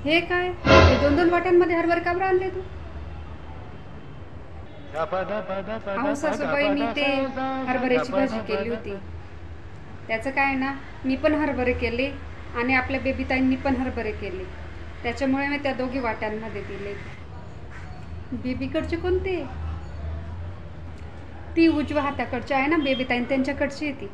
हे काय, हे दोन दोन वाट्यांमध्ये हरभरे का बरं आणले तू? अहो सासूबाई, मी ते हरभऱ्याची भाजी केली होती. त्याचं काय ना, मी पण हरभरे केले आणि आपल्या बेबीताईंनी पण हरभरे केले, त्याच्यामुळे मी त्या दोघी वाट्यांमध्ये दिले. बेबीकडचे कोणते? ती उजव्या हाताकडची आहे ना बेबीताईन, त्यांच्याकडची आहे ती.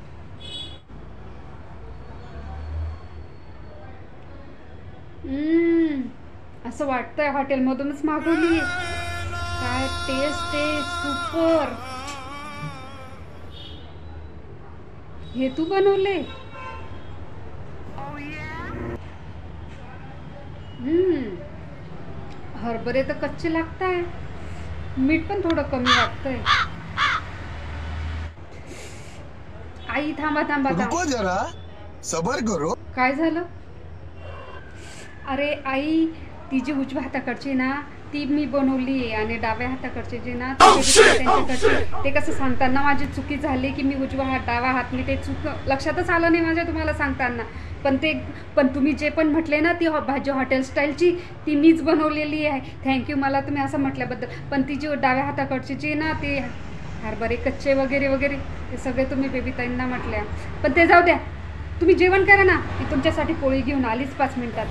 असं वाटतंय हॉटेलमधूनच मागवली. काय टेस्ट आहे, सुपर. हे तू बनवले? हरभरे तर कच्चे लागताय, मीठ पण थोडं कमी वाटतंय. आई थांबा थांबा रुको जरा, सबर करो. काय झालं? अरे आई, ती जी उजव्या हाताकडची ना ती मी बनवली, आणि डाव्या हाताकडचे जे ना त्यांच्याकडचे, ते कसं सांगताना माझी चुकी झाली की मी उजवा हात डावा हात, मी ते चूक लक्षातच आलं नाही माझ्या तुम्हाला सांगताना. पण तुम्ही जे पण म्हटले ना ती भाजी हॉटेल स्टाईलची, ती मीच बनवलेली आहे. थँक्यू मला तुम्ही असं म्हटल्याबद्दल. पण ती जी डाव्या हाताकडची जी ना ते हरभरे कच्चे वगैरे वगैरे ते सगळे तुम्ही बेबीताईंना म्हटल्या. पण ते जाऊ द्या, तुम्ही जेवण करा ना, मी तुमच्यासाठी पोळी घेऊन आलीच 5 मिनिटात.